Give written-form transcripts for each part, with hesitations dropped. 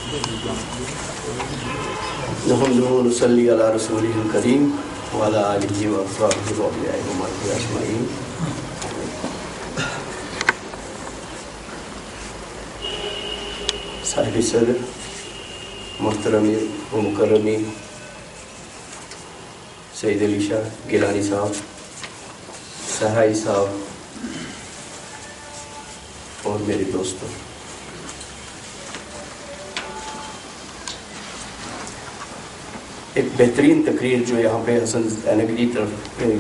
نحمده ونصلي على رسوله الكريم وعلى آله وأصحابه وأوليائه ومن أجمعين. صاحب صدر محترم و مکرمی سید علی شاہ گیلانی صاحب، سہائی صاحب اور میرے دوستوں، ایک بہترین تقریر جو یہاں پہ حسن زینگری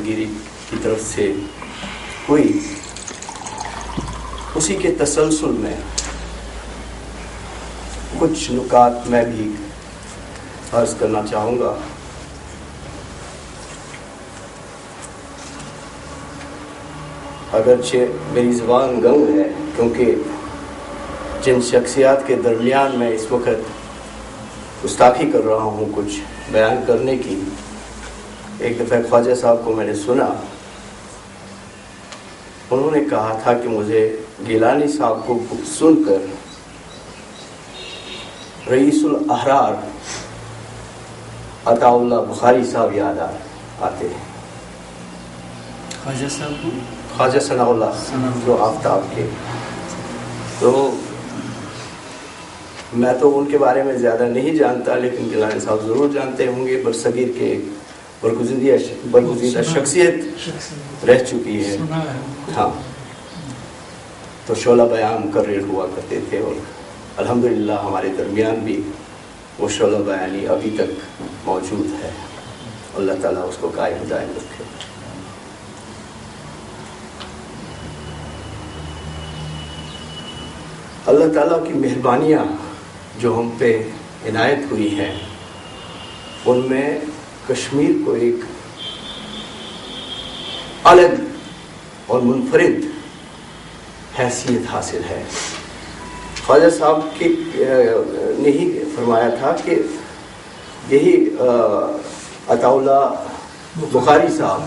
گیری کی طرف سے ہوئی، اسی کے تسلسل میں کچھ نکات میں بھی عرض کرنا چاہوں گا. اگرچہ میری زبان گنگ ہے کیونکہ جن شخصیات کے درمیان میں اس وقت گستاخی کر رہا ہوں کچھ بیان کرنے کی، ایک دفعہ خواجہ صاحب کو میں نے سنا، انہوں نے کہا تھا کہ مجھے گیلانی صاحب کو سن کر رئیس الاحرار عطا اللہ بخاری صاحب یاد آتے ہیں. خواجہ صاحب کو خواجہ ثناء اللہ جو آفتاب کے، تو میں تو ان کے بارے میں زیادہ نہیں جانتا، لیکن گیلانی صاحب ضرور جانتے ہوں گے. برصغیر کے برگزیدہ شخصیت رہ چکی ہے. ہاں، تو شعلہ بیان مقرر ہوا کرتے تھے اور الحمدللہ ہمارے درمیان بھی وہ شعلہ بیانی ابھی تک موجود ہے. اللہ تعالیٰ اس کو قائم دائم رکھے. اللہ تعالیٰ کی مہربانیاں جو ہم پہ عنایت ہوئی ہیں، ان میں کشمیر کو ایک الگ اور منفرد حیثیت حاصل ہے. خواجہ صاحب نے ہی فرمایا تھا کہ یہی عطا اللہ بخاری صاحب،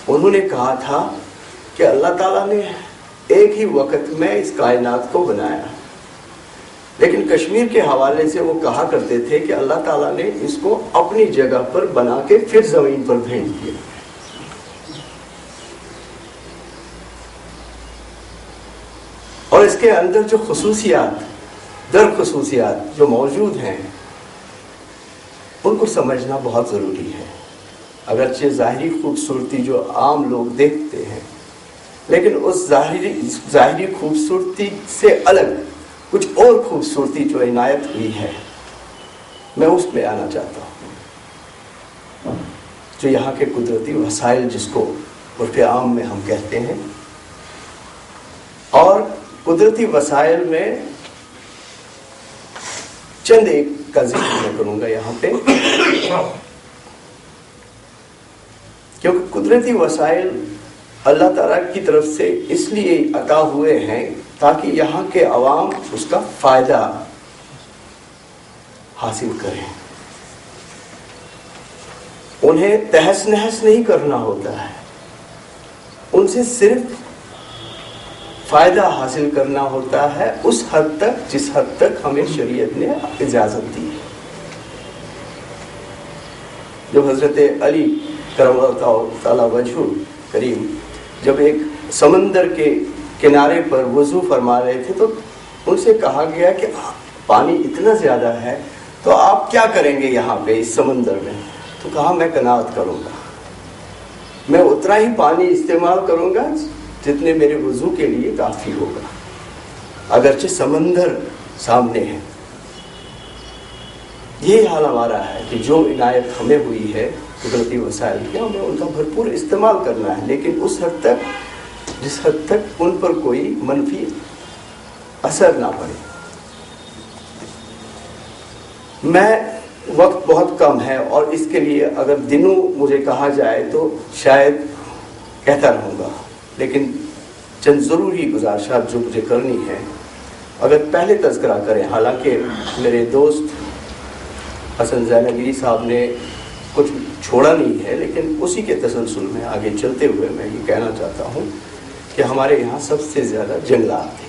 انہوں نے کہا تھا کہ اللہ تعالیٰ نے ایک ہی وقت میں اس کائنات کو بنایا، لیکن کشمیر کے حوالے سے وہ کہا کرتے تھے کہ اللہ تعالیٰ نے اس کو اپنی جگہ پر بنا کے پھر زمین پر بھیج دیا. اور اس کے اندر جو خصوصیات جو موجود ہیں، ان کو سمجھنا بہت ضروری ہے. اگرچہ ظاہری خوبصورتی جو عام لوگ دیکھتے ہیں، لیکن اس ظاہری خوبصورتی سے الگ کچھ اور خوبصورتی جو عنایت ہوئی ہے، میں اس میں آنا چاہتا ہوں. جو یہاں کے قدرتی وسائل جس کو عرف عام میں ہم کہتے ہیں، اور قدرتی وسائل میں چند ایک کا ذکر میں کروں گا یہاں پہ، کیونکہ قدرتی وسائل اللہ تعالیٰ کی طرف سے اس لیے عطا ہوئے ہیں تاکہ یہاں کے عوام اس کا فائدہ حاصل کریں. انہیں تہس نہس نہیں کرنا ہوتا ہے، ان سے صرف فائدہ حاصل کرنا ہوتا ہے اس حد تک جس حد تک ہمیں شریعت نے اجازت دی ہے. جب حضرت علی کرم اللہ تعالی وجہ کریم جب ایک سمندر کے کنارے پر وضو فرما رہے تھے، تو ان سے کہا گیا کہ پانی اتنا زیادہ ہے تو آپ کیا کریں گے یہاں پہ اس سمندر میں؟ تو کہا میں قناعت کروں گا، میں اتنا ہی پانی استعمال کروں گا جتنے میرے وضو کے لیے کافی ہوگا، اگرچہ سمندر سامنے ہے. یہی حال ہمارا ہے کہ جو عنایت ہمیں ہوئی ہے قدرتی وسائل کی، ہمیں ان کا بھرپور استعمال کرنا ہے، لیکن اس حد تک جس حد تک ان پر کوئی منفی اثر نہ پڑے. میں وقت بہت کم ہے اور اس کے لیے اگر دنوں مجھے کہا جائے تو شاید کہتا رہوں گا، لیکن چند ضروری گزارشات جو مجھے کرنی ہے اگر پہلے تذکرہ کریں. حالانکہ میرے دوست حسن زینگری صاحب نے کچھ چھوڑا نہیں ہے، لیکن اسی کے تسلسل میں آگے چلتے ہوئے میں یہ کہنا چاہتا ہوں کہ ہمارے یہاں سب سے زیادہ جنگلات ہیں.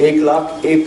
1,01,000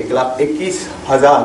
1,21,000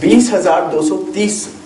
20,230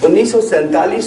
1947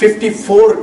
54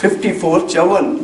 54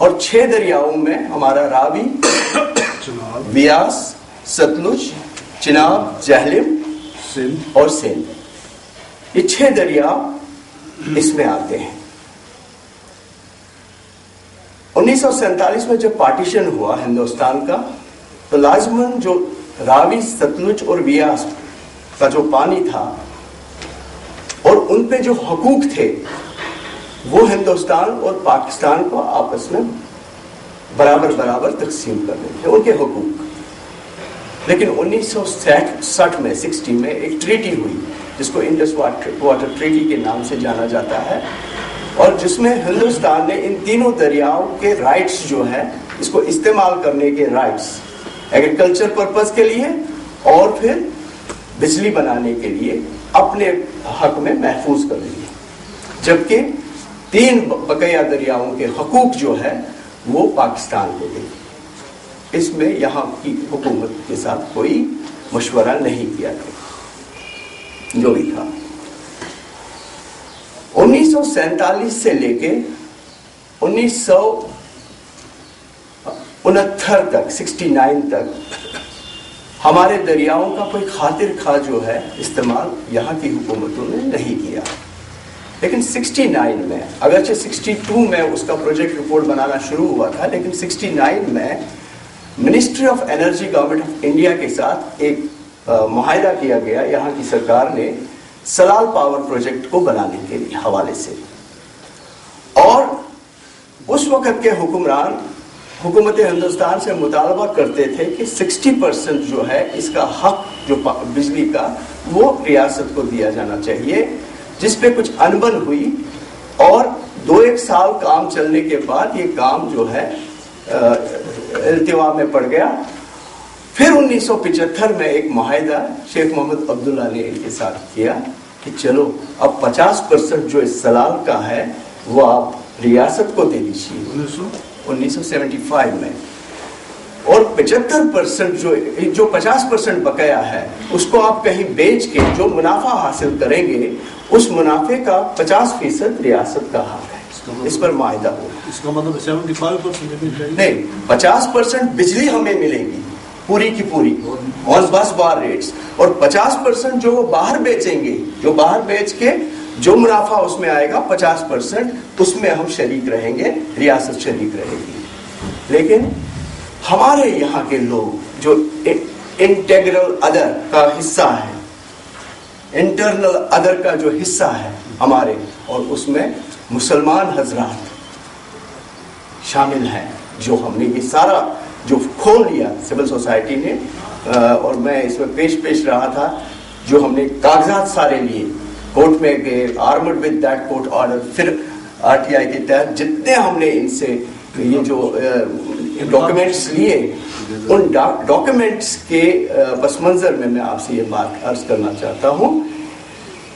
اور 6 دریاؤں میں ہمارا راوی، بیاس، ستلج، چناب، جہلم اور سندھ، یہ 6 دریا اس میں آتے ہیں۔ 1947 میں جب پارٹیشن ہوا ہندوستان کا تو لازماً جو راوی، ستلج اور بیاس کا جو پانی تھا اور ان پہ جو حقوق تھے وہ ہندوستان اور پاکستان کو آپس میں برابر برابر تقسیم کرنے تھے ان کے حقوق۔ لیکن 1960 میں 60 میں ایک ٹریٹی ہوئی جس کو انڈس واٹر ٹریٹی کے نام سے جانا جاتا ہے، اور جس میں ہندوستان نے ان تینوں دریاؤں کے رائٹس جو ہے اس کو استعمال کرنے کے رائٹس ایگریکلچر پرپز کے لیے اور پھر بجلی بنانے کے لیے اپنے حق میں محفوظ کر لیے، جبکہ 3 بقیہ دریاؤں کے حقوق جو ہے وہ پاکستان کو دے۔ اس میں یہاں کی حکومت کے ساتھ کوئی مشورہ نہیں کیا گیا، جو بھی تھا۔ 1947 سے لے کے 1969 تک 69 تک ہمارے دریاؤں کا کوئی خاطر خواہ جو ہے استعمال یہاں کی حکومتوں نے نہیں کیا۔ لیکن 69 میں، اگرچہ 62 میں اس کا پروجیکٹ رپورٹ بنانا شروع ہوا تھا، لیکن 69 میں ministry of energy government of India کے ساتھ ایک معاہدہ کیا گیا یہاں کی سرکار نے سلال پاور پروجیکٹ کو بنانے کے حوالے سے، اور اس وقت کے حکمران حکومت ہندوستان سے مطالبہ کرتے تھے کہ 60% جو ہے اس کا حق جو بجلی کا وہ ریاست کو دیا جانا چاہیے، جس پہ کچھ انبن ہوئی اور 2-1 سال کام چلنے کے بعد یہ کام جو ہے التوا میں پڑ گیا۔ پھر 1975 میں ایک معاہدہ شیخ محمد عبداللہ نے ان کے ساتھ کیا کہ چلو اب 50% جو اس سلال کا ہے وہ آپ ریاست کو دے دیجیے 1975 میں، اور 75% جو 50% بقایا ہے اس کو آپ کہیں بیچ کے جو منافع حاصل کریں گے اس منافع کا 50% ریاست کا حق ہے۔ اس پر معاہدہ ہوا۔ اس کا مطلب 75% نہیں، 50% بجلی ہمیں ملے گی پوری کی پوری آن بس بار ریٹس، اور 50% جو وہ باہر بیچیں گے، جو باہر بیچ کے جو منافع اس میں آئے گا 50% اس میں ہم شریک رہیں گے، ریاست شریک رہے گی۔ لیکن ہمارے یہاں کے لوگ جو انٹیگرل ادر کا حصہ ہے، انٹرنل ادر کا جو حصہ ہے ہمارے، اور اس میں مسلمان حضرات شامل ہیں، جو ہم نے یہ سارا جو کھول لیا سول سوسائٹی نے، اور میں اس میں پیش رہا تھا، جو ہم نے کاغذات سارے لیے، کورٹ میں گئے، armed with that court order, پھر RTI کے تحت جتنے ہم نے ان سے یہ جو ڈاکومنٹس لیے، ان ڈاکومنٹس کے پس منظر میں آپ سے یہ بات عرض کرنا چاہتا ہوں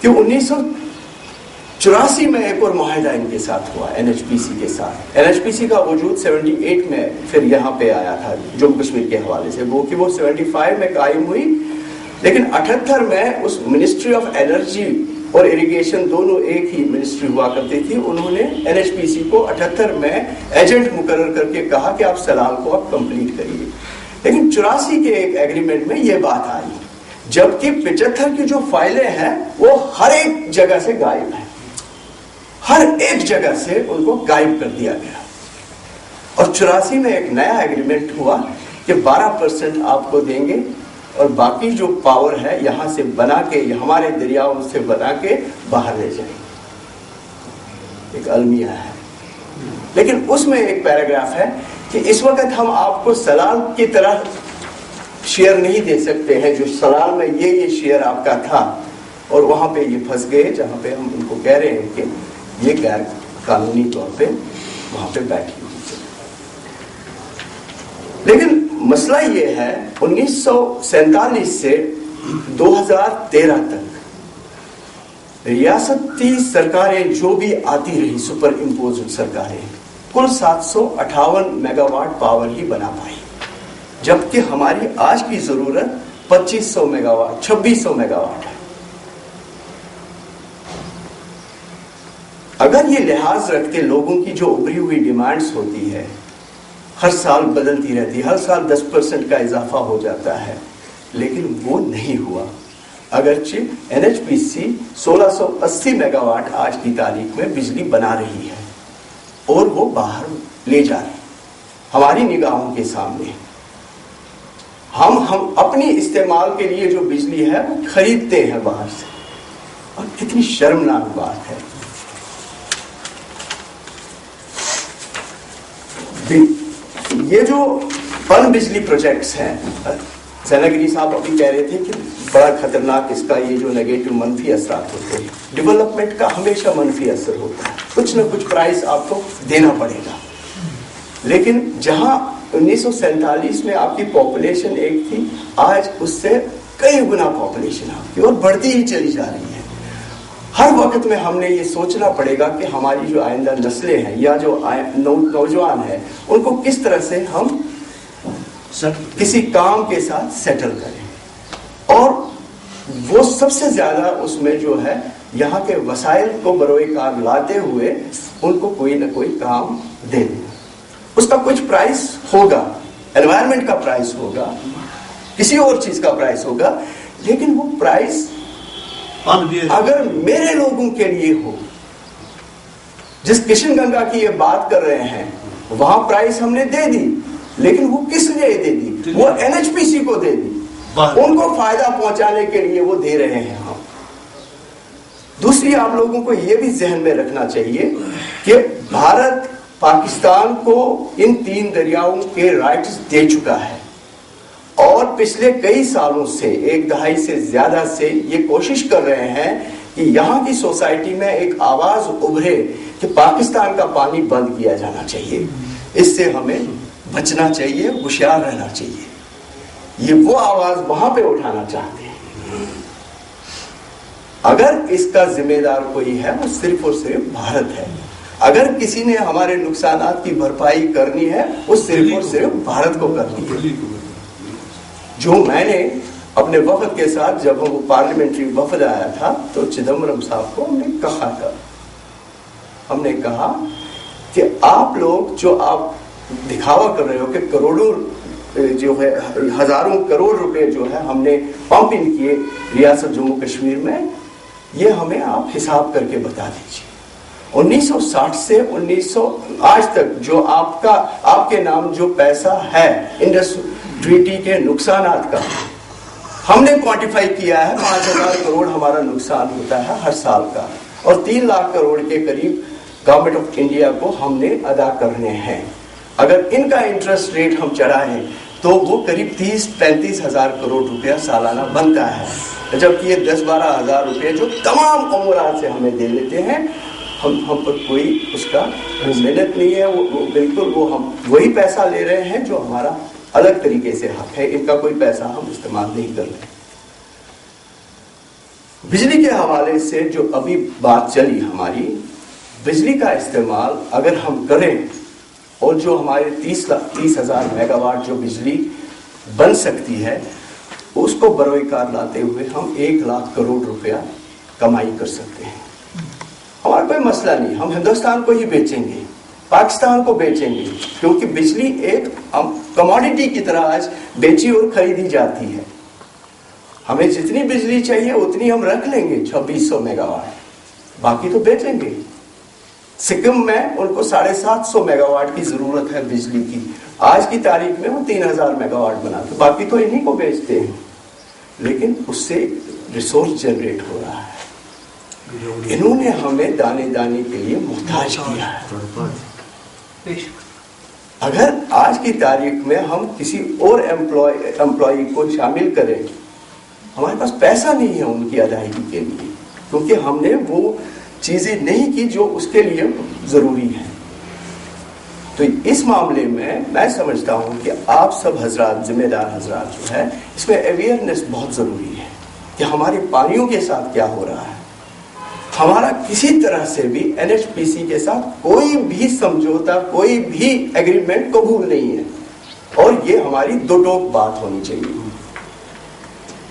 کہ 1984 میں ایک اور معاہدہ ان کے ساتھ ہوا NHPC کے ساتھ۔ NHPC کا وجود 78 میں پھر یہاں پہ آیا تھا جموں کشمیر کے حوالے سے، وہ کہ وہ 75 میں قائم ہوئی، لیکن 78 میں اس منسٹری آف انرجی اور اریگیشن دونوں ایک ہی منسٹری ہوا کرتی تھی، انہوں نے NHPC کو 78 میں ایجنٹ مقرر کر کے کہا کہ آپ سلال کو آپ کمپلیٹ کریے۔ لیکن 84 کے ایک ایگریمنٹ میں یہ بات آئی، جبکہ 75 کی جو فائلیں ہیں وہ ہر ایک جگہ سے غائب ہیں، ہر ایک جگہ سے ان کو غائب کر دیا گیا، اور 84 میں ایک نیا ایگریمنٹ ہوا کہ 12% آپ کو دیں گے اور باقی جو پاور ہے یہاں سے بنا کے، ہمارے دریاؤں سے بنا کے باہر لے جائیں گے، ایک المیہ ہے۔ لیکن اس میں ایک پیراگراف ہے کہ اس وقت ہم آپ کو سلال کی طرح شیئر نہیں دے سکتے ہیں، جو سلال میں یہ شیئر آپ کا تھا، اور وہاں پہ یہ پھنس گئے جہاں پہ ہم ان کو کہہ رہے ہیں کہ یہ غیر قانونی طور پہ وہاں پہ بیٹھی ہوئی۔ لیکن مسئلہ یہ ہے 1947 سے 2013 تک ریاستی سرکاریں جو بھی آتی رہی، سپر امپوزڈ سرکاریں، کل 758 میگا واٹ پاور ہی بنا پائی، جبکہ ہماری آج کی ضرورت 2500 میگا واٹ 2600 میگا واٹ ہے۔ اگر یہ لحاظ رکھتے لوگوں کی جو ابری ہوئی ڈیمانڈز ہوتی ہے ہر سال بدلتی رہتی ہے, ہر سال 10% کا اضافہ ہو جاتا ہے, لیکن وہ نہیں ہوا. اگرچہ NHPC 1680 میگا واٹ آج کی تاریخ میں بجلی بنا رہی ہے اور وہ باہر لے جا رہی ہماری نگاہوں کے سامنے. ہم اپنی استعمال کے لیے جو بجلی ہے وہ خریدتے ہیں باہر سے, اور کتنی شرمناک بات ہے. یہ جو پن بجلی پروجیکٹس ہیں, سیناگری صاحب ابھی کہہ رہے تھے کہ بڑا خطرناک اس کا یہ جو نیگیٹو منفی اثرات ہوتے ہیں. ڈیولپمنٹ کا ہمیشہ منفی اثر ہوتا ہے, کچھ نہ کچھ پرائز آپ کو دینا پڑے گا. لیکن جہاں 1947 میں آپ کی پاپولیشن ایک تھی, آج اس سے کئی گنا پاپولیشن آپ کی اور بڑھتی ہی چلی جا رہی ہے. ہر وقت میں ہم نے یہ سوچنا پڑے گا کہ ہماری جو آئندہ نسلیں ہیں یا جو نوجوان ہیں ان کو کس طرح سے ہم کسی کام کے ساتھ سیٹل کریں, اور وہ سب سے زیادہ اس میں جو ہے یہاں کے وسائل کو بروئے کار لاتے ہوئے ان کو کوئی نہ کوئی کام دے دیں. اس کا کچھ پرائز ہوگا, انوائرمنٹ کا پرائز ہوگا, کسی اور چیز کا پرائز ہوگا, لیکن وہ پرائز اگر میرے لوگوں کے لیے ہو. جس کشن گنگا کی یہ بات کر رہے ہیں وہاں پرائز ہم نے دے دی, لیکن وہ کس لیے دے دی؟ وہ NHPC کو دے دی, ان کو فائدہ پہنچانے کے لیے وہ دے رہے ہیں ہم. دوسری آپ لوگوں کو یہ بھی ذہن میں رکھنا چاہیے کہ بھارت پاکستان کو ان 3 دریاؤں کے رائٹس دے چکا ہے, اور پچھلے کئی سالوں سے, 1 دہائی سے زیادہ سے یہ کوشش کر رہے ہیں کہ یہاں کی سوسائٹی میں ایک آواز ابھرے کہ پاکستان کا پانی بند کیا جانا چاہیے. اس سے ہمیں بچنا چاہیے, ہوشیار رہنا چاہیے. یہ وہ آواز وہاں پہ اٹھانا چاہتے ہیں. اگر اس کا ذمہ دار کوئی ہے وہ صرف اور صرف بھارت ہے. اگر کسی نے ہمارے نقصانات کی بھرپائی کرنی ہے وہ صرف اور صرف بھارت کو کرنی ہے. جو میں نے اپنے وفد کے ساتھ, جب وہ پارلیمنٹری وفد آیا تھا تو چدمبرم صاحب کو ہم نے کہا تھا, ہم نے کہا کہ آپ لوگ جو آپ دکھاوا کر رہے ہو کہ کروڑوں جو ہے, ہزاروں کروڑ روپے جو ہے ہم نے پمپ ان کیے ریاست جموں کشمیر میں, یہ ہمیں آپ حساب کر کے بتا دیجیے. 1960 سے 1900 آج تک جو آپ کے نام جو پیسہ ہے انڈس ٹریٹی کے نقصانات کا ہم نے کوانٹیفائی کیا ہے. 5000 کروڑ ہمارا نقصان ہوتا ہے ہر سال کا, اور 3 لاکھ کروڑ کے قریب گورنمنٹ آف انڈیا کو ہم نے ادا کرنے ہیں. اگر ان کا انٹرسٹ ریٹ ہم چڑھائیں تو وہ قریب 30-35 ہزار کروڑ روپیہ سالانہ بنتا ہے, جبکہ یہ 10-12 ہزار روپے جو تمام امورات سے ہمیں دے دیتے ہیں, ہم پر کوئی اس کا محنت نہیں ہے. وہ بالکل وہ ہم وہی پیسہ لے رہے ہیں جو ہمارا الگ طریقے سے حق ہے, ان کا کوئی پیسہ ہم استعمال نہیں کر رہے. بجلی کے حوالے سے جو ابھی بات چلی ہماری, بجلی کا استعمال اگر ہم کریں اور جو ہمارے 30,000 میگا واٹ جو بجلی بن سکتی ہے اس کو بروئے کار لاتے ہوئے ہم 1 لاکھ کروڑ روپیہ کمائی کر سکتے ہیں. ہمارا کوئی مسئلہ نہیں, ہم ہندوستان کو ہی بیچیں گے, پاکستان کو بیچیں گے, کیونکہ بجلی ایک کموڈیٹی کی طرح آج بیچی اور خریدی جاتی ہے. ہمیں جتنی بجلی چاہیے اتنی ہم رکھ لیں گے 2600 میگا واٹ, باقی تو بیچیں گے. سکم میں ان کو 750 میگا واٹ کی ضرورت ہے بجلی کی, آج کی تاریخ میں وہ 3000 میگا واٹ بناتے, باقی تو انہی کو بیچتے ہیں. لیکن اس سے ریسورس جنریٹ ہو رہا ہے. انہوں نے ہمیں دانے دانے کے لیے محتاج کیا ہے. اگر آج کی تاریخ میں ہم کسی اور امپلائی کو شامل کریں, ہمارے پاس پیسہ نہیں ہے ان کی ادائیگی کے لیے, کیونکہ ہم نے وہ چیزیں نہیں کی جو اس کے لیے ضروری ہے. تو اس معاملے میں سمجھتا ہوں کہ آپ سب حضرات, ذمہ دار حضرات جو ہے, اس میں اویئرنیس بہت ضروری ہے کہ ہمارے پانیوں کے ساتھ کیا ہو رہا ہے. ہمارا کسی طرح سے بھی NHPC کے ساتھ کوئی بھی سمجھوتا, کوئی بھی ایگریمنٹ قبول نہیں ہے, اور یہ ہماری دو ٹوک بات ہونی چاہیے.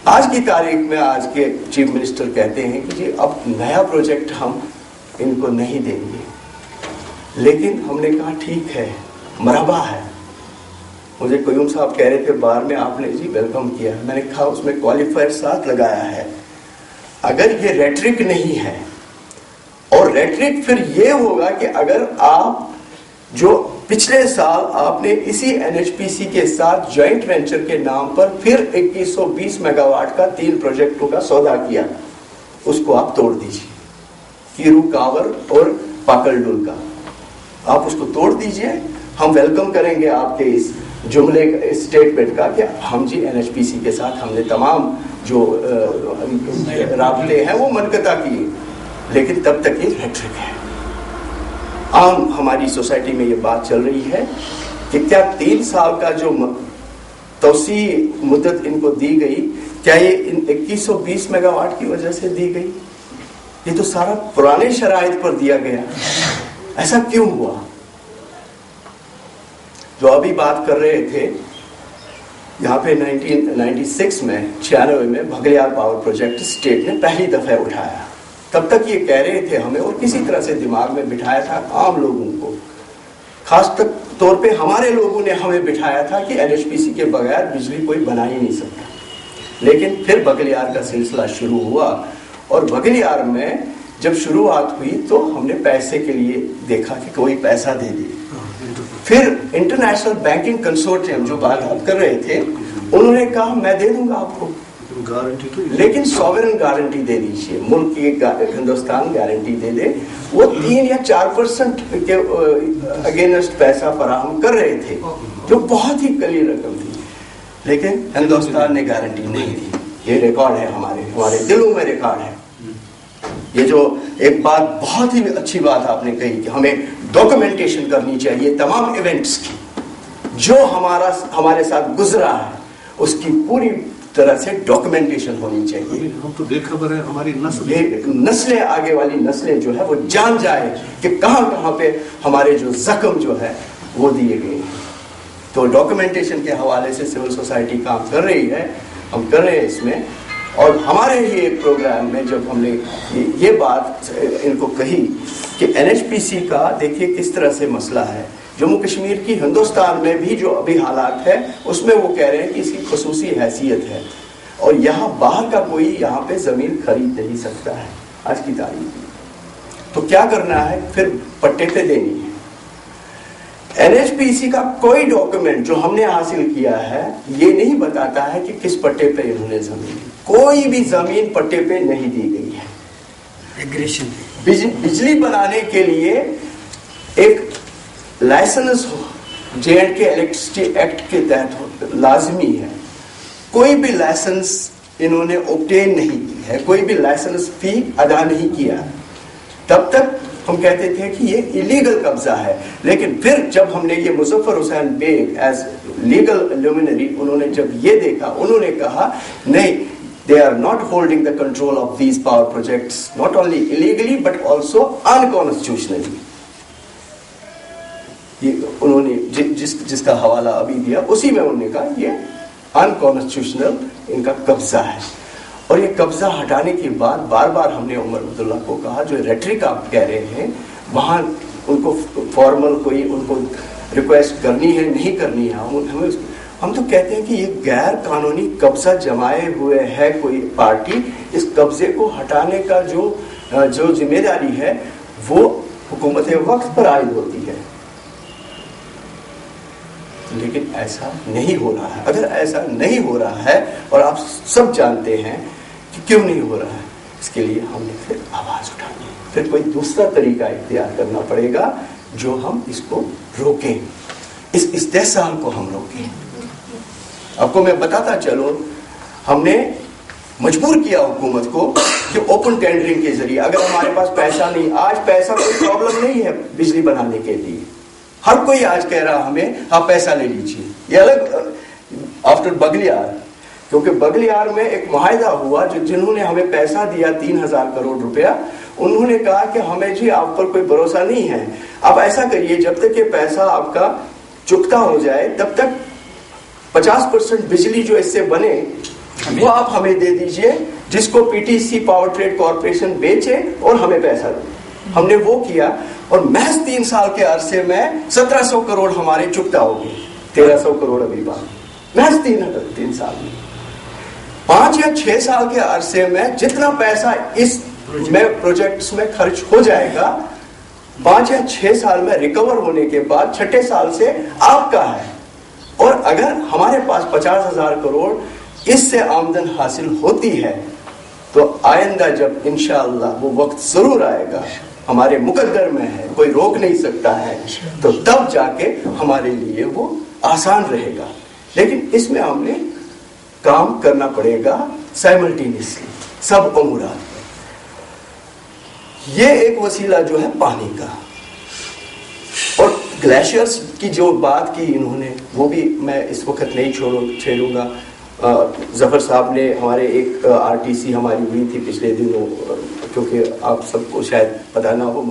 آج کی تاریخ میں آج کے چیف منسٹر کہتے ہیں کہ جی اب نیا پروجیکٹ ہم ان کو نہیں دیں گے. لیکن ہم نے کہا ٹھیک ہے, مرحبا ہے. مجھے قیوم صاحب کہہ رہے تھے بار میں آپ نے جی ویلکم کیا, میں نے کہا اس میں کوالیفائر ساتھ لگایا ہے. اگر یہ ریٹرک نہیں ہے, اور ریٹرک پھر یہ ہوگا کہ اگر آپ جو پچھلے سال آپ نے اسی این ایچ پی سی کے ساتھ جوائنٹ وینچر کے نام پر پھر 2120 میگا واٹ کا 3 پروجیکٹوں کا سودا کیا, اس کو آپ توڑ دیجیے. کیرو کاور اور پاکل ڈول کا آپ اس کو توڑ دیجیے. ہم ویلکم کریں گے آپ کے اس جملے اسٹیٹمنٹ کا کہ ہم جی این ایچ پی سی کے ساتھ ہم نے تمام جو رابطے ہیں وہ منقطع کیے, لیکن تب تک یہ ریٹرک ہے. عام ہماری سوسائٹی میں یہ بات چل رہی ہے کہ کیا 3 سال کا جو توسیع مدت ان کو دی گئی, کیا یہ ان 2120 میگا واٹ کی وجہ سے دی گئی؟ یہ تو سارا پرانے شرائط پر دیا گیا. ایسا کیوں ہوا؟ جو ابھی بات کر رہے تھے یہاں پہ 1996 میں 96 میں بھگلیار پاور پروجیکٹ اسٹیٹ نے پہلی دفعہ اٹھایا. تب تک یہ کہہ رہے تھے ہمیں, اور کسی طرح سے دماغ میں بٹھایا تھا عام لوگوں کو, خاص طور پہ ہمارے لوگوں نے ہمیں بٹھایا تھا کہ این ایچ پی سی کے بغیر بجلی کوئی بنا ہی نہیں سکتا. لیکن پھر بگلیار کا سلسلہ شروع ہوا, اور بگلیار میں جب شروعات ہوئی تو ہم نے پیسے کے لیے دیکھا کہ کوئی پیسہ دے دے. پھر انٹرنیشنل بینکنگ کنسورٹیم جو بات آپ کر رہے تھے, انہوں نے کہا میں دے دوں گا آپ کو, لیکن سوورن گارنٹی دے دیجیے, ملک کی ہندوستان گارنٹی دے دے. وہ 3 یا 4% کے اگینسٹ پیسہ فراہم کر رہے تھے, جو بہت ہی قلیل رقم تھی, لیکن ہندوستان نے گارنٹی نہیں دی. یہ ریکارڈ ہے, ہمارے دلوں میں ریکارڈ ہے. یہ جو ایک بات بہت ہی اچھی بات آپ نے کہی کہ ہمیں ڈاکومنٹیشن کرنی چاہیے تمام ایونٹس کی, جو ہمارے ساتھ گزرا ہے اس کی پوری طرح سے ڈاکومنٹیشن ہونی چاہیے. ہم تو بے خبر ہے, ہماری نسلیں آگے والی نسلیں جو ہے وہ جان جائے کہ کہاں کہاں پہ ہمارے جو زخم جو ہے وہ دیے گئے ہیں. تو ڈاکومنٹیشن کے حوالے سے سول سوسائٹی کام کر رہی ہے, ہم کر رہے ہیں اس میں. اور ہمارے ہی ایک پروگرام میں جب ہم نے یہ بات ان کو کہی کہ این ایچ پی سی کا دیکھیے کس طرح سے مسئلہ ہے, جموں کشمیر کی ہندوستان میں بھی جو ابھی حالات ہے اس میں وہ کہہ رہے ہیں کہ اس کی خصوصی حیثیت ہے, اور یہاں باہر کا کوئی یہاں پہ زمین خرید نہیں سکتا ہے آج کی تاریخ میں. تو کیا کرنا ہے, پھر پٹے پہ دینی ہے. این ایچ پی سی کا کوئی ڈاکومنٹ جو ہم نے حاصل کیا ہے یہ نہیں بتاتا ہے کہ کس پٹے پہ انہوں نے زمین دی. کوئی بھی زمین پٹے پہ نہیں دی گئی ہے. بجلی بنانے کے لیے ایک لائسنس جے اینڈ کے الیکٹرسٹی ایکٹ کے تحت لازمی ہے. کوئی بھی لائسنس انہوں نے اوبٹین نہیں کی ہے, کوئی بھی لائسنس فی ادا نہیں کیا. تب تک ہم کہتے تھے کہ یہ ایلیگل قبضہ ہے, لیکن پھر جب ہم نے یہ مظفر حسین بیگ ایز لیگل لومینری انہوں نے جب یہ دیکھا, انہوں نے کہا نہیں, they are not holding the control of these power projects not only illegally but also unconstitutionally. یہ انہوں نے جس کا حوالہ ابھی دیا اسی میں انہوں نے کہا یہ انکانسٹیٹیوشنل ان کا قبضہ ہے. اور یہ قبضہ ہٹانے کے بعد بار بار ہم نے عمر عبداللہ کو کہا جو ریٹرک آپ کہہ رہے ہیں وہاں ان کو فارمل کوئی ان کو ریکویسٹ کرنی ہے نہیں کرنی ہے. ہم تو کہتے ہیں کہ یہ غیر قانونی قبضہ جمائے ہوئے ہے کوئی پارٹی, اس قبضے کو ہٹانے کا جو ذمہ داری ہے وہ حکومت وقت پر عائد ہوتی ہے. لیکن ایسا نہیں ہو رہا ہے. اگر ایسا نہیں ہو رہا ہے, اور آپ سب جانتے ہیں کہ کیوں نہیں ہو رہا ہے, اس کے لیے ہم نے پھر آواز اٹھانی ہے, پھر کوئی دوسرا طریقہ اختیار کرنا پڑے گا جو ہم اس کو روکیں, اس استحصال کو ہم روکیں. آپ کو میں بتاتا چلوں, ہم نے مجبور کیا حکومت کو کہ اوپن ٹینڈرنگ کے ذریعے, اگر ہمارے پاس پیسہ نہیں, آج پیسہ کوئی پرابلم نہیں ہے بجلی بنانے کے لیے, ہر کوئی آج کہہ رہا ہمیں آپ پیسہ لے لیجیے. یہ الگ آفٹر بگلیار, کیونکہ بگلیار میں ایک معاہدہ ہوا جنہوں نے ہمیں پیسہ دیا 3000 کروڑ روپیہ, انہوں نے کہا کہ ہمیں جی آپ پر کوئی بھروسہ نہیں ہے, آپ ایسا کریے جب تک یہ پیسہ آپ کا چکتا ہو جائے تب تک 50% بجلی جو اس سے بنے وہ آپ ہمیں دے دیجئے, جس کو P T C power trade corporation بیچے اور ہمیں پیسہ دے. ہم نے وہ کیا اور محض 3 سال کے عرصے میں 1700 کروڑ ہمارے چکتا ہو گئے. 1300 کروڑ ابھی بات محض 3 سال میں. 5 یا 6 سال کے عرصے میں جتنا پیسہ اس میں پروجیکٹس میں خرچ ہو جائے گا 5 یا 6 سال میں ریکور ہونے کے بعد 6 سال سے آپ کا ہے. اور اگر ہمارے پاس 50,000 کروڑ اس سے آمدن حاصل ہوتی ہے تو آئندہ جب انشاءاللہ وہ وقت ضرور آئے گا, ہمارے مقدر میں ہے, کوئی روک نہیں سکتا ہے, تو تب جا کے ہمارے لیے وہ آسان رہے گا. لیکن اس میں ہم نے کام کرنا پڑے گا سائملٹینیسلی سب امورات. یہ ایک وسیلہ جو ہے پانی کا, اور گلیشیئرز کی جو بات کی انہوں نے وہ بھی میں اس وقت نہیں چھیڑوں گا. ظفر صاحب نے ہمارے ایک RTC ہماری ہوئی تھی پچھلے دنوں, کیونکہ آپ سب کو شاید پتہ نہ ہو,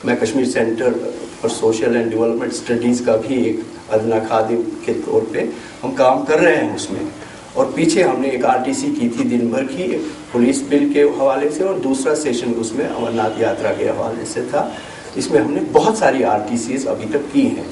میں Kashmir centre for social and development studies کا بھی ایک ادنا خادم کے طور پہ ہم کام کر رہے ہیں اس میں. اور پیچھے ہم نے ایک RTC کی تھی دن بھر کی پولیس بل کے حوالے سے, اور دوسرا سیشن اس میں امرناتھ یاترا کے حوالے سے تھا. اس میں ہم نے بہت ساری RTCs ابھی تک کی ہیں.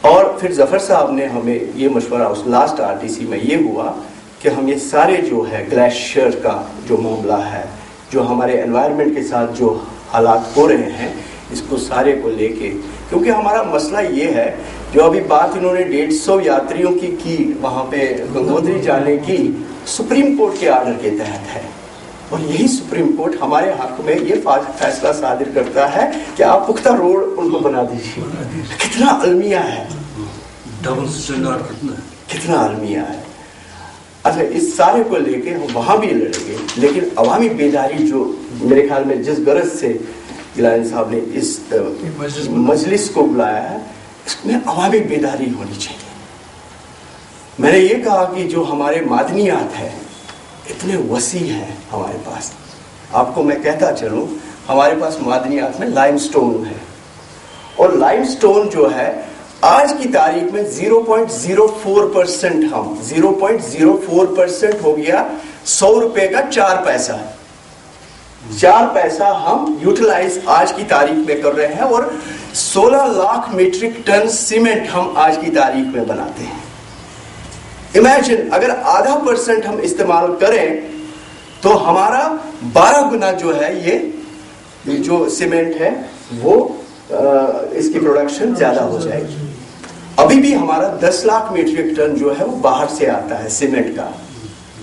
اور پھر ظفر صاحب نے ہمیں یہ مشورہ, اس لاسٹ RTC میں یہ ہوا کہ ہم یہ سارے جو ہے گلیشیئر کا جو معاملہ ہے, جو ہمارے انوائرمنٹ کے ساتھ جو حالات ہو رہے ہیں, اس کو سارے کو لے کے, کیونکہ ہمارا مسئلہ یہ ہے جو ابھی بات انہوں نے 150 یاتریوں کی وہاں پہ گنگوتری جانے کی, سپریم کورٹ کے آرڈر کے تحت ہے. اور یہی سپریم کورٹ ہمارے حق میں یہ فیصلہ صادر کرتا ہے کہ آپ پختہ روڈ ان کو بنا دیجیے. کتنا المیہ ہے, ڈبل اسٹینڈرڈ کتنا المیہ ہے. اچھا, اس سارے کو لے کے ہم وہاں بھی لڑیں گے, لیکن عوامی بیداری جو میرے خیال میں جس غرض سے گیلانی صاحب نے اس مجلس کو بلایا ہے, اس میں عوامی بیداری ہونی چاہیے. میں نے یہ کہا کہ جو ہمارے معدنیات ہیں اتنے وسیع ہیں ہمارے پاس. آپ کو میں کہتا چلوں, ہمارے پاس معدنیات میں لائم سٹون ہے, اور لائم سٹون جو ہے آج کی تاریخ میں 0.04% ہم 0.04% ہو گیا 100 روپے کا 4 پیسہ. 4 پیسہ ہم یوٹیلائز آج کی تاریخ میں کر رہے ہیں, اور 16 لاکھ میٹرک ٹن سیمنٹ ہم آج کی تاریخ میں بناتے ہیں. امیجن اگر 0.5% ہم استعمال کریں تو ہمارا 12 گنا جو ہے یہ جو سیمنٹ ہے وہ اس کی پروڈکشن زیادہ ہو جائے گی. ابھی بھی ہمارا 10 لاکھ میٹرک ٹن جو ہے وہ باہر سے آتا ہے سیمنٹ کا.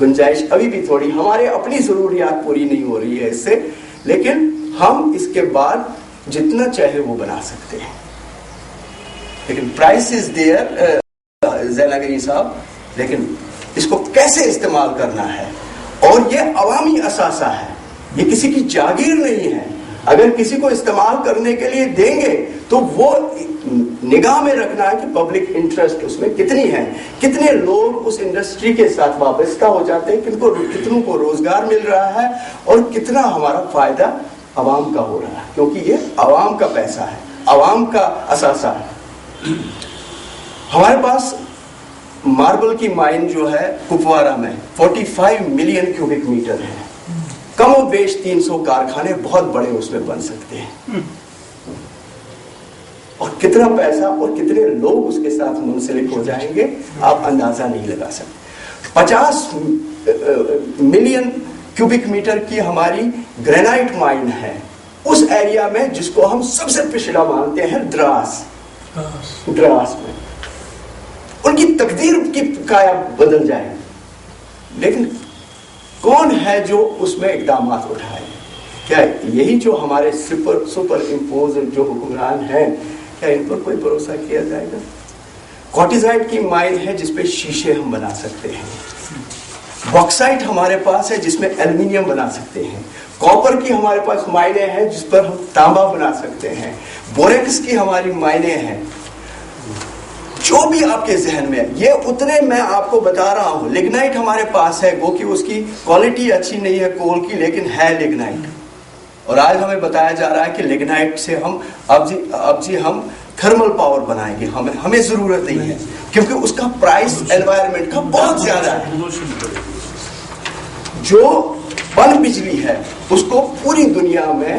گنجائش ابھی بھی تھوڑی, ہمارے اپنی ضروریات پوری نہیں ہو رہی ہے اس سے, لیکن ہم اس کے بعد جتنا چاہے وہ بنا سکتے ہیں. لیکن پرائس از دیئر زینگری صاحب, لیکن اس کو کیسے استعمال کرنا ہے, اور یہ عوامی اثاثہ ہے, یہ کسی کی جاگیر نہیں ہے. اگر کسی کو استعمال کرنے کے لیے دیں گے تو وہ نگاہ میں رکھنا ہے کہ پبلک انٹرسٹ اس میں کتنی ہے, کتنے لوگ اس انڈسٹری کے ساتھ وابستہ ہو جاتے ہیں, کتنوں کو روزگار مل رہا ہے, اور کتنا ہمارا فائدہ عوام کا ہو رہا ہے, کیونکہ یہ عوام کا پیسہ ہے, عوام کا اثاثہ ہے. ہمارے پاس ماربل کی مائن جو ہے کپوارہ میں 45 ملین کیوبک میٹر ہے. کم و بیش 300 کارخانے بہت بڑے اس میں بن سکتے ہیں, اور کتنا پیسہ اور کتنے لوگ اس کے ساتھ منسلک ہو جائیں گے آپ اندازہ نہیں لگا سکتے. 50 ملین کیوبک میٹر کی ہماری گرینائٹ مائن ہے اس ایریا میں جس کو ہم سب سے پچھڑا مانتے ہیں, دراس میں. ان کی تقدیر کی کایا بدل جائے, لیکن کون ہے جو اس میں اقدامات اٹھائے؟ کیا یہی جو ہمارے سپر امپوز جو حکمران ہیں, کیا ان پر کوئی بھروسہ کیا جائے گا؟ کوٹیزائٹ کی مائن ہے جس پہ شیشے ہم بنا سکتے ہیں. باکسائٹ ہمارے پاس ہے جس میں ایلومینیم بنا سکتے ہیں. کاپر کی ہمارے پاس مائنیں ہیں جس پر ہم تانبا بنا سکتے ہیں. بوریکس کی ہماری مائنیں ہیں. جو بھی آپ کے ذہن میں ہے, یہ اتنے میں آپ کو بتا رہا ہوں. لگنائٹ ہمارے پاس ہے, گو کہ اس کی کوالٹی اچھی نہیں ہے کول کی, لیکن ہے لگنائٹ. اور آج ہمیں بتایا جا رہا ہے کہ لگنائٹ سے ہم اب جی ہم تھرمل پاور بنائیں گے. ہمیں ضرورت نہیں ہے کیونکہ اس کا پرائس انوائرمنٹ کا بہت زیادہ ہے. جو پن بجلی ہے اس کو پوری دنیا میں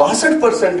62%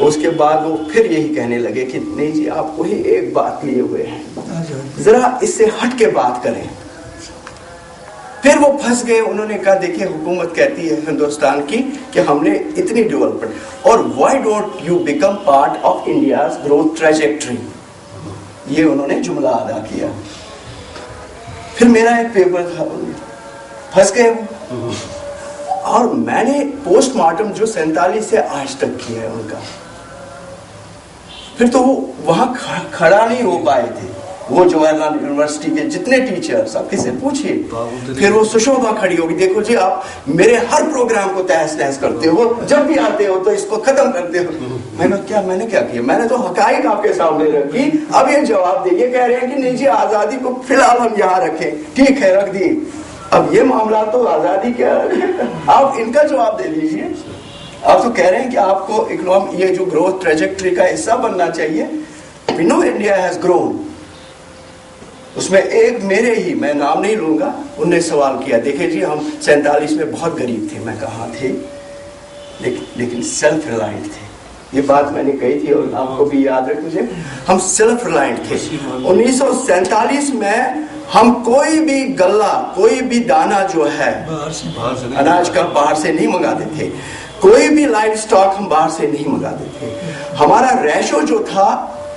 اس کے بعد وہ پھر یہی کہنے لگے کہ نہیں جی آپ وہی ایک بات لیے ہوئے ہیں، ذرا اس سے ہٹ کے بات کریں. پھر وہ پھنس گئے. انہوں نے کہا دیکھیں حکومت کہتی ہے ہندوستان کی کہ ہم نے اتنی ڈیولپمنٹ، اور why don't you become part of India's growth trajectory, یہ انہوں نے جملہ ادا کیا. پھر میرا ایک پیپر تھا، پھنس گئے وہ. اور میں نے پوسٹ مارٹم جو 47 سے آج تک کیا ہے ان کا، پھر تو وہ وہاں کھڑا نہیں ہو پائے تھے. وہ جواہر لال یونیورسٹی کے جتنے ٹیچر سب کسی سے پوچھیے. پھر وہ سشوبھا کھڑی ہوگی، دیکھو جی آپ میرے ہر پروگرام کو تہس نہس کرتے ہو، جب بھی آتے ہو تو اس کو ختم کرتے ہو. میں نے کیا کیا؟ میں نے تو حقائق آپ کے سامنے رکھی. اب یہ جواب دے، یہ کہہ رہے ہیں کہ نہیں جی آزادی کو فی الحال ہم یہاں رکھیں. ٹھیک ہے رکھ دیے. اب یہ معاملات تو آزادی کیا، آپ ان کا جواب دے لیجیے. آپ تو کہہ رہے ہیں کہ آپ کو یہ جو گروتھ ٹریجیکٹری کا حصہ بننا چاہیے. We know India has grown. اس میں ایک میرے ہی، میں نام نہیں لوں گا، انہوں نے سوال کیا دیکھیں جی ہم 47 میں بہت غریب تھے. میں کہاں تھے، لیکن سیلف ریلائنٹ تھے. یہ بات میں نے کہی تھی اور آپ کو بھی یاد رکھ مجھے، ہم سیلف ریلائنٹ تھے. 1947 میں ہم کوئی بھی غلہ، کوئی بھی دانہ جو ہے اناج کا باہر سے نہیں منگاتے تھے. کوئی بھی لائف سٹاک ہم باہر سے نہیں منگاتے تھے. ہمارا ریشو جو تھا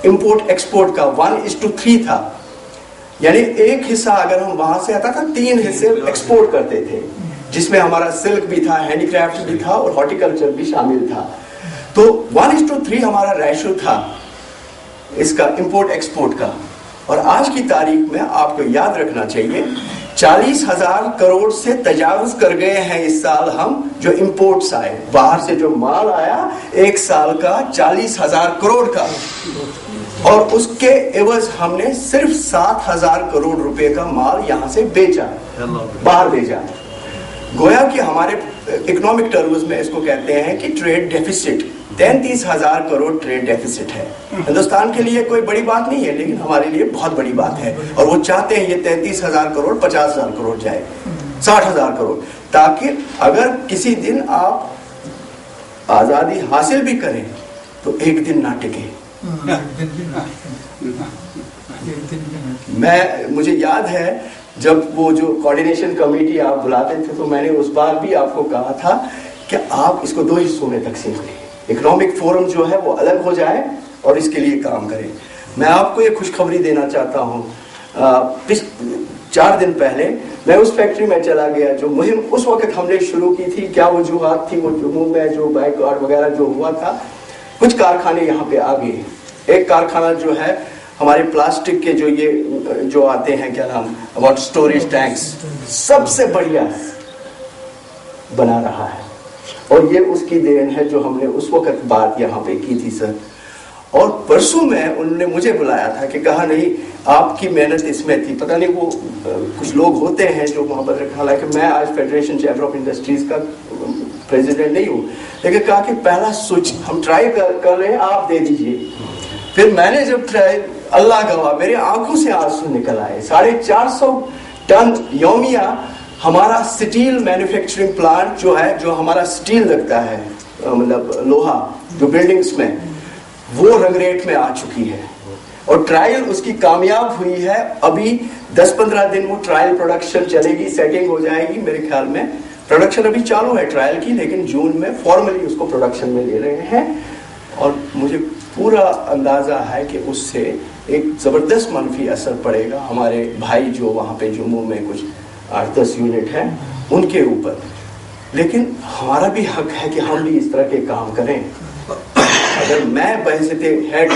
امپورٹ ایکسپورٹ کا 1:3 تھا. یعنی ایک حصہ اگر ہم وہاں سے آتا تھا 3 حصے ایکسپورٹ کرتے تھے، جس میں ہمارا سلک بھی تھا، ہینڈی کرافٹ بھی تھا اور ہارٹیکلچر بھی شامل تھا. تو 1:3 ہمارا ریشو تھا اس کا امپورٹ ایکسپورٹ کا. اور آج کی تاریخ میں آپ کو یاد رکھنا چاہیے 40,000 کروڑ سے تجاوز کر گئے ہیں اس سال ہم، جو امپورٹس آئے باہر سے جو مال آیا ایک سال کا 40,000 کروڑ کا. اور اس کے عوض ہم نے صرف 7,000 کروڑ روپے کا مال یہاں سے بیچا، باہر بھیجا. گویا کہ ہمارے اکنامک ٹرمز میں اس کو کہتے ہیں کہ trade deficit. 33,000 crore trade deficit ہے. ہندوستان کے لیے کوئی بڑی بات نہیں ہے، لیکن ہمارے لیے بہت بڑی بات ہے. اور وہ چاہتے ہیں یہ 33,000 کروڑ 50,000 کروڑ جائے، 60,000 کروڑ، تاکہ اگر کسی دن آپ آزادی حاصل بھی کریں تو ایک دن نہ ٹکے. مجھے یاد ہے جب وہ جو کوارڈینیشن کمیٹی آپ بلاتے تھے تو میں نے اس بار بھی آپ کو کہا تھا کہ آپ اس کو 2 حصوں میں تقسیم کریں. اکنامک فورم جو ہے وہ الگ ہو جائے اور اس کے لیے کام کریں. میں آپ کو یہ خوشخبری دینا چاہتا ہوں. 4 دن پہلے میں اس فیکٹری میں چلا گیا جو مہم اس وقت ہم نے شروع کی تھی. کیا وجوہات تھی؟ وہ جموں میں جو بیک گارڈ وغیرہ جو ہوا تھا، کچھ کارخانے یہاں پہ آ گئے. ایک کارخانہ جو ہے ہمارے پلاسٹک کے جو آتے ہیں، کیا نام، واٹر سٹوریج ٹینکس، سب سے بڑھیا بنا رہا ہے. اور یہ اس کی دین ہے جو ہم نے اس وقت بات یہاں پہ کی تھی سر. اور پرسوں میں انہوں نے مجھے بلایا تھا کہ کہا نہیں آپ کی محنت اس میں تھی. پتہ نہیں وہ کچھ لوگ ہوتے ہیں جو وہاں پر رکھا. حالانکہ میں آج فیڈریشن چیمبر آف انڈسٹریز کا پریزیڈنٹ نہیں ہوں، لیکن کہا کہ پہلا سوچ ہم ٹرائی کر رہے ہیں، آپ دے دیجئے. پھر میں نے جب ٹرائی، اللہ گواہ میرے آنکھوں سے آنسو نکل آئے. 450 ٹن یومیہ ہمارا سٹیل مینوفیکچرنگ پلانٹ جو ہے، جو ہمارا سٹیل لگتا ہے، مطلب لوہا جو بلڈنگز میں، وہ رنگ ریٹ میں آ چکی ہے. اور ٹرائل اس کی کامیاب ہوئی ہے. ابھی 10-15 دن وہ ٹرائل پروڈکشن چلے گی، سیٹنگ ہو جائے گی. میرے خیال میں پروڈکشن ابھی چالو ہے ٹرائل کی، لیکن جون میں فارملی اس کو پروڈکشن میں لے رہے ہیں. اور مجھے پورا اندازہ ہے کہ اس سے ایک زبردست منفی اثر پڑے گا ہمارے بھائی جو وہاں پہ جموں میں کچھ 8-10 یونٹ ہیں ان کے اوپر. لیکن ہمارا بھی حق ہے کہ ہم بھی اس طرح کے کام کریں. اگر میں بحثیت ہیڈ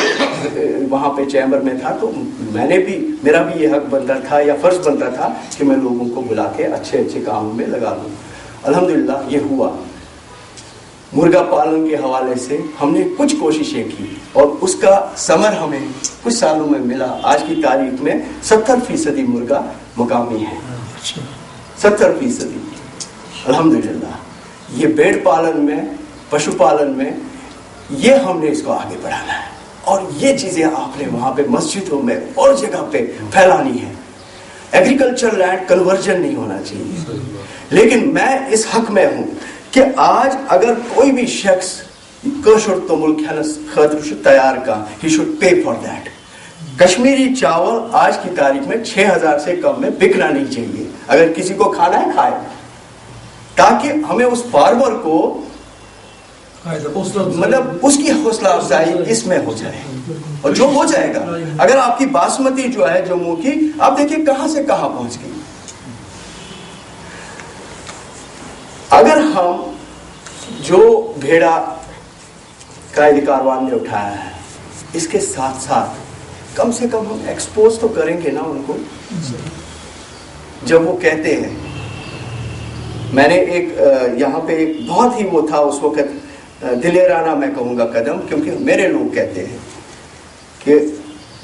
وہاں پہ چیمبر میں تھا تو میرا بھی یہ حق بنتا تھا یا فرض بنتا تھا کہ میں لوگوں کو بلا کے اچھے کاموں میں لگا دوں. الحمدللہ یہ ہوا. مرغا پالن کے حوالے سے ہم نے کچھ کوششیں کی اور اس کا ثمر ہمیں کچھ سالوں میں ملا. آج کی تاریخ میں 70% مرغا مقامی ہے، 70%. الحمدللہ. یہ بیڑ پالن میں، پشو پالن میں، یہ ہم نے اس کو آگے بڑھانا ہے. اور یہ چیزیں آپ نے وہاں پہ مسجدوں میں اور جگہ پہ پھیلانی ہے. ایگریکلچر لینڈ کنورژن نہیں ہونا چاہیے. لیکن میں اس حق میں ہوں کہ آج اگر کوئی بھی شخص کٲشُر توٚمُل کھٮ۪نَس خٲطرٕ چھُ تیار کانٛہہ, he should pay for that. Kashmiri چاول آج کی تاریخ میں 6,000 سے کم میں بکنا نہیں چاہیے. اگر کسی کو کھانا ہے کھائے, تاکہ ہمیں اس فارمر کو مطلب اس کی حوصلہ افزائی اس میں ہو جائے, اور جو ہو جائے گا. اگر آپ کی باسمتی جو ہے جموں کی, آپ دیکھیں کہاں سے کہاں پہنچ گئی. اگر ہم جو بھیڑا قائد کاروان نے اٹھایا ہے, اس کے ساتھ ساتھ کم سے کم ہم ایکسپوز تو کریں گے نا ان کو. جب وہ کہتے ہیں, میں نے ایک یہاں پہ ایک بہت ہی وہ تھا اس وقت دلیرانہ میں کہوں گا قدم, کیونکہ میرے لوگ کہتے ہیں کہ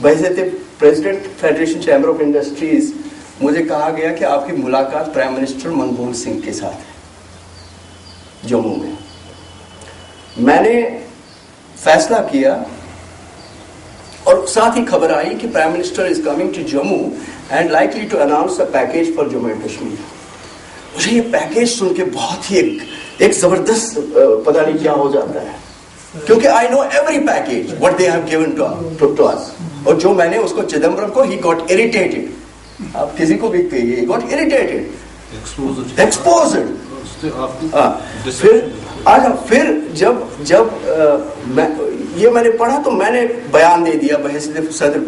بحیثیت president federation chamber of industries مجھے کہا گیا کہ آپ کی ملاقات پرائم منسٹر منموہن سنگھ کے ساتھ ہے جموں میں. میں نے فیصلہ کیا اور ساتھ ہی خبر آئی کہ prime minister is coming to Jammu and likely to announce a package for Jammu and Kashmir. مجھے یہ پیکیج سن کے بہت ہی ایک زبردست پتہ نہیں کیا ہو جاتا ہے, کیونکہ I know every package what they have given to us. اور جو میں نے اس کو چدمبرم کو, ہی گاٹ اریٹیٹڈ. آپ کسی کو بھی کہیے, ہی گاٹ اریٹیٹڈ, ایکسپوزڈ. پھر جب میں نے پڑھا تو میں نے بیان دے دیا بحیثیت صدر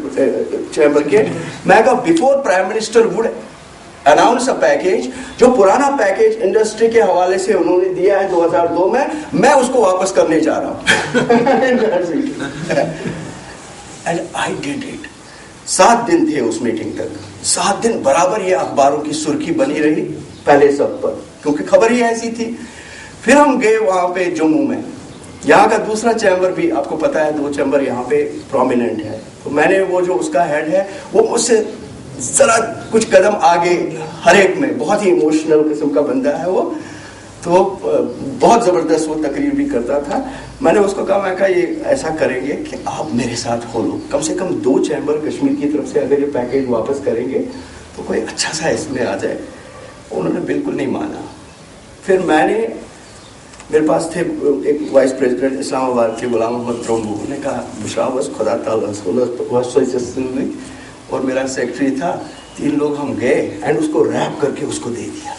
چیمبر کے. میں کہا before prime minister would announce a package, جو پرانا پیکیج انڈسٹری کے حوالے سے انہوں نے دیا ہے 2002 میں اس کو واپس کرنے جا رہا ہوں. And I did it. 7 دن تھے اس میٹنگ تک, 7 دن برابر یہ اخباروں کی سرخی بنی رہی پہلے سب پر, کیونکہ خبر ہی ایسی تھی. پھر ہم گئے وہاں پہ جموں میں, یہاں کا دوسرا چیمبر بھی آپ کو پتا ہے, 2 چیمبر یہاں پہ پرومیننٹ ہے. تو میں نے وہ جو اس کا ہیڈ ہے وہ مجھ سے ذرا کچھ قدم آگے ہر ایک میں, بہت ہی ایموشنل قسم کا بندہ ہے وہ, تو بہت زبردست وہ تقریر بھی کرتا تھا. میں نے اس کو کہا, میں کہا یہ ایسا کریں گے کہ آپ میرے ساتھ ہو لو, کم سے کم 2 چیمبر کشمیر کی طرف سے اگر یہ پیکیج واپس کریں گے تو کوئی اچھا سا اس میں آ جائے. انہوں نے بالکل نہیں مانا. پھر میرے پاس تھے ایک وائس پریزیڈنٹ اسلام آباد کے غلام محمد ترومبو, نے کہا بشرا بس خدا تعالیٰ اور میرا سیکرٹری تھا, 3 لوگ ہم گئے اینڈ اس کو ریپ کر کے اس کو دے دیا.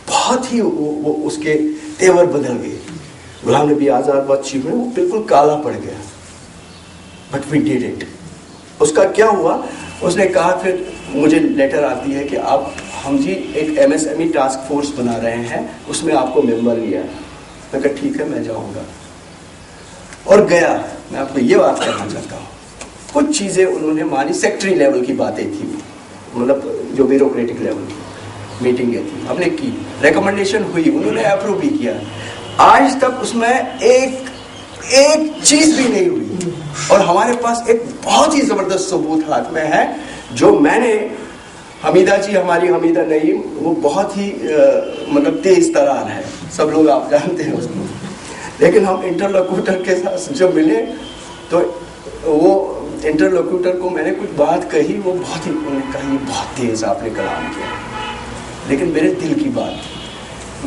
بہت ہی وہ اس کے تیور بدل گئے. غلام نبی آزاد بات چیف میں وہ بالکل کالا پڑ گیا. But we did it. اس کا کیا ہوا, اس نے کہا, پھر مجھے لیٹر آتی ہے کہ ہم جی ایک MSME ٹاسک فورس بنا رہے ہیں, اس میں آپ کو ممبر لیا. میں کہا ٹھیک ہے میں جاؤں گا, اور گیا. میں آپ کو یہ بات کہنا چاہتا ہوں, کچھ چیزیں انہوں نے مانی, سیکٹری لیول کی باتیں تھی, مطلب جو بیوروکریٹک لیول کی میٹنگیں تھیں, ہم نے کی, ریکمنڈیشن ہوئی, انہوں نے اپروو بھی کیا. آج تک اس میں ایک چیز بھی نہیں ہوئی. اور ہمارے پاس ایک بہت ہی زبردست ثبوت ہاتھ میں ہے, جو میں نے حمیدہ جی, ہماری حمیدہ نعیم, وہ بہت ہی مطلب تیز ترار ہے, سب لوگ آپ جانتے ہیں اس کو. لیکن ہم انٹرلوکیوٹر کے ساتھ جب ملے تو وہ انٹرلوکیوٹر کو میں نے کچھ بات کہی, وہ بہت ہی, انہوں نے کہا یہ بہت تیز آپ نے کلام کیا, لیکن میرے دل کی بات تھی.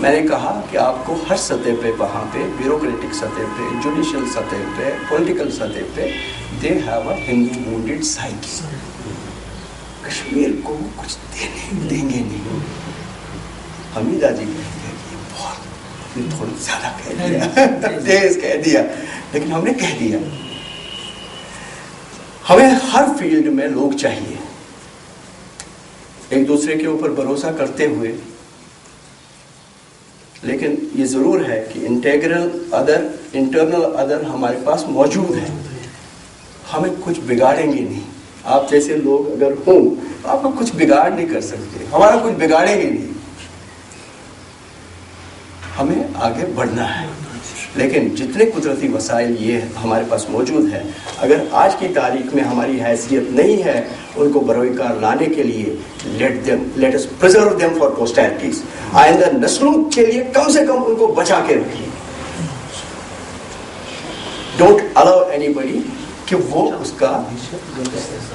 میں نے کہا کہ آپ کو ہر سطح پہ, وہاں پہ بیوروکریٹک سطح پہ, جوڈیشل سطح پہ, پولیٹیکل سطح پہ, they have a Hindu wounded psyche. Kashmir کو کچھ دیں گے نہیں. حمیدہ جی کہتے ہیں کہ بہت تھوڑا زیادہ کہہ دیا, تیز کہہ دیا, لیکن ہم نے کہہ دیا. ہمیں ہر فیلڈ میں لوگ چاہیے, ایک دوسرے کے اوپر بھروسہ کرتے ہوئے, لیکن یہ ضرور ہے کہ انٹرنل ادر ہمارے پاس موجود ہے. ہمیں کچھ بگاڑیں گے نہیں. آپ جیسے لوگ اگر ہوں تو آپ کو کچھ بگاڑ نہیں کر سکتے, ہمارا کچھ بگاڑیں گے نہیں. ہمیں آگے بڑھنا ہے, لیکن جتنے قدرتی وسائل یہ ہمارے پاس موجود ہے, اگر آج کی تاریخ میں ہماری حیثیت نہیں ہے ان کو بروئے کار لانے کے لیے, let us preserve them for posterities. آئندہ نسلوں کے لیے کم سے کم ان کو بچا کے رکھیے. Don't allow anybody کہ وہ اس کا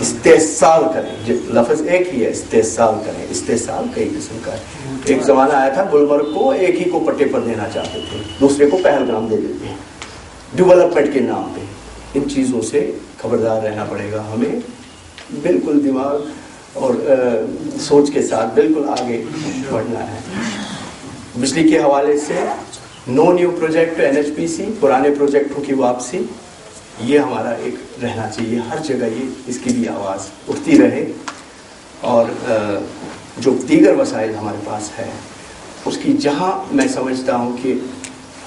استحصال کریں. لفظ ایک ہی ہے, استحصال کریں. استحصال کئی قسم کا ہے. ایک زمانہ آیا تھا گلمرگ کو ایک ہی کو پٹے پر دینا چاہتے تھے, دوسرے کو پہلگام دے دیتے ہیں ڈیولپمنٹ کے نام پہ. ان چیزوں سے خبردار رہنا پڑے گا ہمیں, بالکل دماغ اور سوچ کے ساتھ بالکل آگے بڑھنا ہے. بجلی کے حوالے سے نو نیو پروجیکٹ NHPC, پرانے پروجیکٹوں کی واپسی, یہ ہمارا ایک رہنا چاہیے. ہر جگہ یہ اس کی بھی آواز اٹھتی رہے. اور جو دیگر وسائل ہمارے پاس ہے اس کی جہاں میں سمجھتا ہوں کہ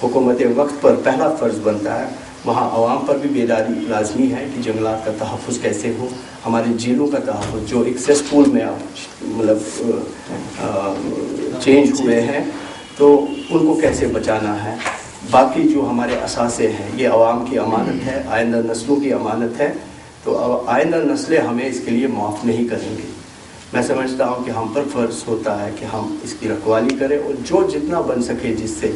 حکومت وقت پر پہلا فرض بنتا ہے, وہاں عوام پر بھی بیداری لازمی ہے کہ جنگلات کا تحفظ کیسے ہو. ہمارے جھیلوں کا تحفظ جو ایک سیسپول میں اب مطلب چینج ہوئے ہیں تو ان کو کیسے بچانا ہے. باقی جو ہمارے اثاثے ہیں یہ عوام کی امانت ہے, آئندہ نسلوں کی امانت ہے. تو آئندہ نسلیں ہمیں اس کے لیے معاف نہیں کریں گے. میں سمجھتا ہوں کہ ہم پر فرض ہوتا ہے کہ ہم اس کی رکھوالی کریں اور جو جتنا بن سکے جس سے.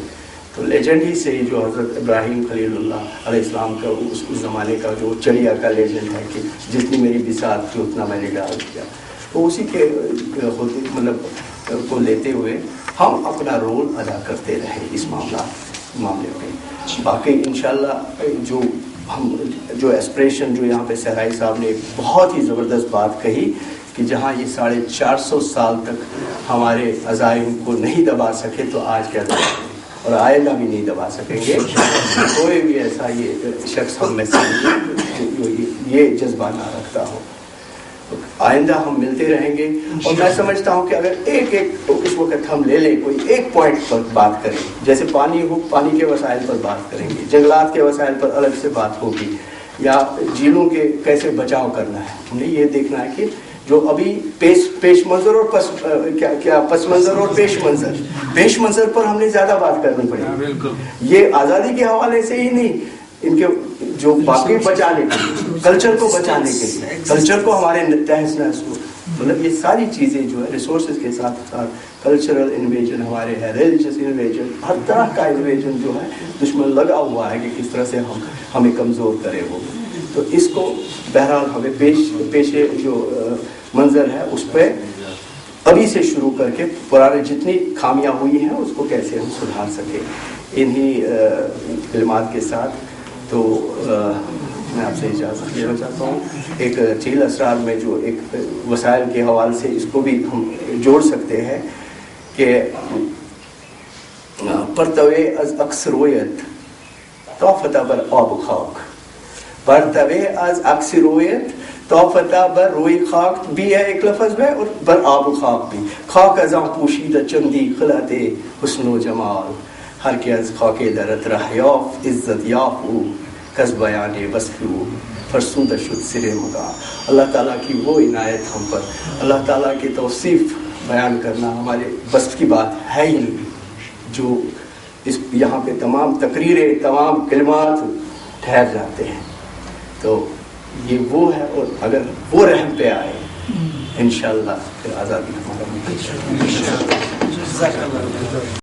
تو لیجنڈ ہی سے جو حضرت ابراہیم خلیل اللہ علیہ السلام کا اس زمانے کا جو چڑیا کا لیجنڈ ہے کہ جتنی میری بساط تھی اتنا میں نے ڈال دیا, تو اسی کے مطلب کو لیتے ہوئے ہم اپنا رول ادا کرتے رہیں اس معاملے میں. باقی انشاءاللہ جو ایسپریشن جو یہاں پہ صحرائی صاحب نے ایک بہت ہی زبردست بات کہی کہ جہاں یہ 450 سال تک ہمارے عزائم کو نہیں دبا سکے تو آج کیا دبا اور آئندہ بھی نہیں دبا سکیں گے. کوئی بھی ایسا یہ شخص ہم میں سے یہ جذبہ نہ رکھتا ہو. آئندہ ہم ملتے رہیں گے. اور میں سمجھتا ہوں کہ اگر ایک اس وقت ہم لے لیں کوئی ایک پوائنٹ پر بات کریں, جیسے پانی کے وسائل پر بات کریں گے, جنگلات کے وسائل پر الگ سے بات ہوگی, یا جھیلوں کے کیسے بچاؤ کرنا ہے. ہم نے یہ دیکھنا ہے کہ جو ابھی پیش منظر اور پس منظر اور پیش منظر پر ہم نے زیادہ بات کرنی پڑے. یہ آزادی کے حوالے سے ہی نہیں, ان کے جو باقی بچانے کے لیے, کلچر کو بچانے کے لیے, کلچر کو ہمارے تحس نحس کو, مطلب یہ ساری چیزیں جو ہے ریسورسز کے ساتھ ساتھ کلچرل انویژن ہمارے ہے, ریلیجس انویژن, ہر طرح کا انویژن جو ہے دشمن لگا ہوا ہے کہ کس طرح سے ہمیں کمزور کرے وہ. تو اس کو بہرحال ہمیں پیشے جو منظر ہے اس پہ ابھی سے شروع کر کے پرانے جتنی خامیاں ہوئی ہیں اس کو کیسے ہم سدھار سکیں. انہی کلمات کے ساتھ تو میں آپ سے اجازت لینا چاہتا ہوں. ایک چیل اسرار میں جو ایک وسائل کے حوالے سے اس کو بھی ہم جوڑ سکتے ہیں کہ پرتوے از اکثرویت طافتہ بر آب خاک, پرتوے از اکثرویت طافتہ بر روئی خاک بھی ہے ایک لفظ میں, اور بر آب خاک بھی. خاک ازاں پوشیدہ چندی خلعت حسن و جمال, ہر کے از خاک درت رہ یاف عزت یافو کس بیان وصفو فرسودہ شد سر مقام. اللہ تعالیٰ کی وہ عنایت ہم پر, اللہ تعالیٰ کی توصیف بیان کرنا ہمارے بس کی بات ہے ہی نہیں. جو اس یہاں پہ تمام تقریریں, تمام کلمات ٹھہر جاتے ہیں. تو یہ وہ ہے, اور اگر وہ رحم پہ آئے انشاءاللہ پھر آزادی ہمارا.